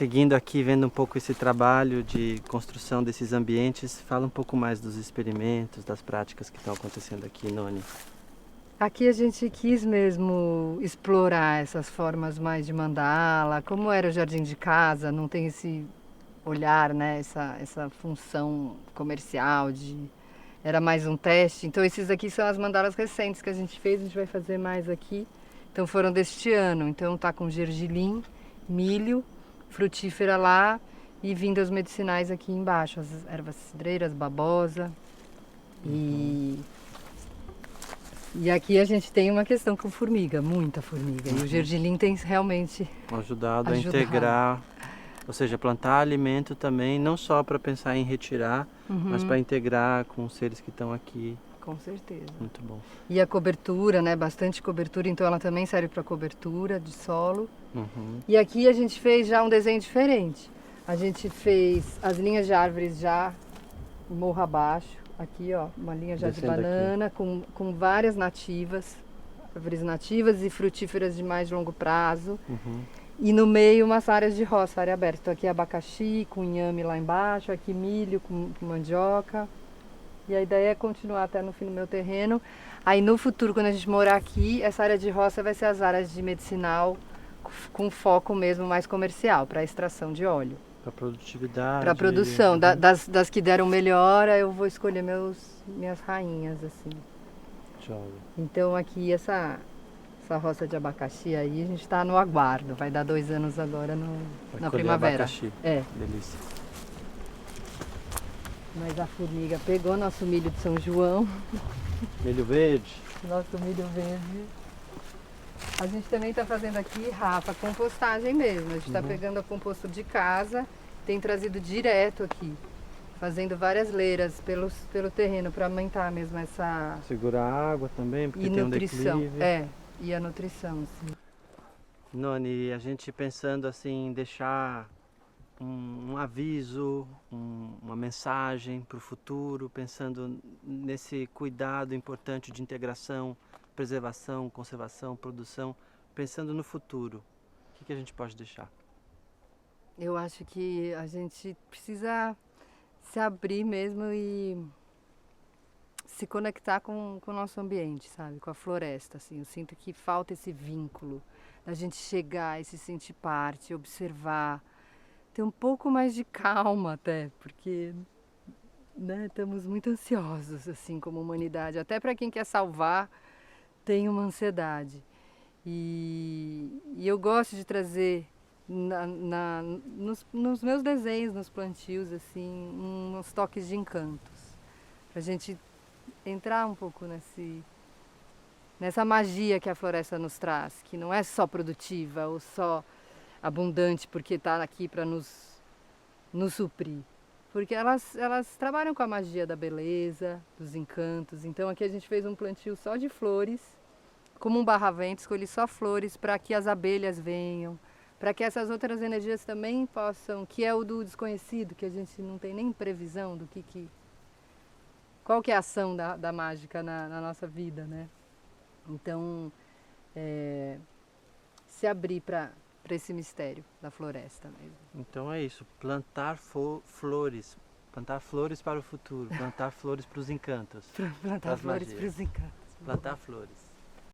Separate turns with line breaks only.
Seguindo aqui, vendo um pouco esse trabalho de construção desses ambientes, fala um pouco mais dos experimentos, das práticas que estão acontecendo aqui, Noni.
Aqui a gente quis mesmo explorar essas formas mais de mandala. Como era o jardim de casa, não tem esse olhar, né? Essa função comercial era mais um teste. Então esses aqui são as mandalas recentes que a gente fez, a gente vai fazer mais aqui. Então foram deste ano. Então tá com gergelim, milho, frutífera lá e vindas medicinais aqui embaixo, as ervas cidreiras, babosa. E aqui a gente tem uma questão com formiga, muita formiga. E o gergelim tem realmente
Ajudado a integrar, ou seja, plantar alimento também, não só para pensar em retirar, mas para integrar com os seres que estão aqui.
Com certeza.
Muito bom.
E a cobertura, né? Bastante cobertura, então ela também serve para cobertura de solo. E aqui a gente fez já um desenho diferente. A gente fez as linhas de árvores já morro abaixo. Aqui, ó, uma linha já de banana com várias nativas, árvores nativas e frutíferas de mais longo prazo. E no meio umas áreas de roça, área aberta. Então aqui abacaxi com inhame lá embaixo, aqui milho com mandioca. E a ideia é continuar até no fim do meu terreno. Aí no futuro, quando a gente morar aqui, essa área de roça vai ser as áreas de medicinal com foco mesmo mais comercial, para extração de óleo.
Para produtividade.
Para produção. Das que deram melhor, eu vou escolher minhas rainhas, assim.
Joia.
Então aqui essa roça de abacaxi aí, a gente está no aguardo. Vai dar 2 anos agora na primavera.
Abacaxi.
É.
Delícia.
Mas a formiga pegou nosso milho de São João.
Milho verde.
Nosso milho verde. A gente também está fazendo aqui, Rafa, compostagem mesmo. A gente está pegando a composto de casa, tem trazido direto aqui, fazendo várias leiras pelo terreno para aumentar mesmo essa...
Segurar a água também, porque
e
tem
nutrição.
um declive.
E a nutrição, sim.
Noni, a gente pensando assim em deixar um aviso, uma mensagem para o futuro, pensando nesse cuidado importante de integração, preservação, conservação, produção, pensando no futuro. O que a gente pode deixar?
Eu acho que a gente precisa se abrir mesmo e se conectar com o nosso ambiente, sabe? Com a floresta, assim. Eu sinto que falta esse vínculo, da gente chegar e se sentir parte, observar, ter um pouco mais de calma até, porque, né, estamos muito ansiosos, assim, como humanidade. Até para quem quer salvar, tem uma ansiedade. E eu gosto de trazer nos meus desenhos, nos plantios, assim, uns toques de encantos. Pra gente entrar um pouco nessa magia que a floresta nos traz, que não é só produtiva ou só abundante porque está aqui para nos suprir. Porque elas trabalham com a magia da beleza, dos encantos. Então aqui a gente fez um plantio só de flores, como um barravento, escolhi só flores para que as abelhas venham, para que essas outras energias também possam, que é o do desconhecido, que a gente não tem nem previsão do qual que é a ação da mágica na nossa vida, né? Então, se abrir para esse mistério da floresta mesmo.
Então é isso, plantar flores para o futuro, plantar flores para os encantos.
Plantar flores para os encantos.
Plantar flores.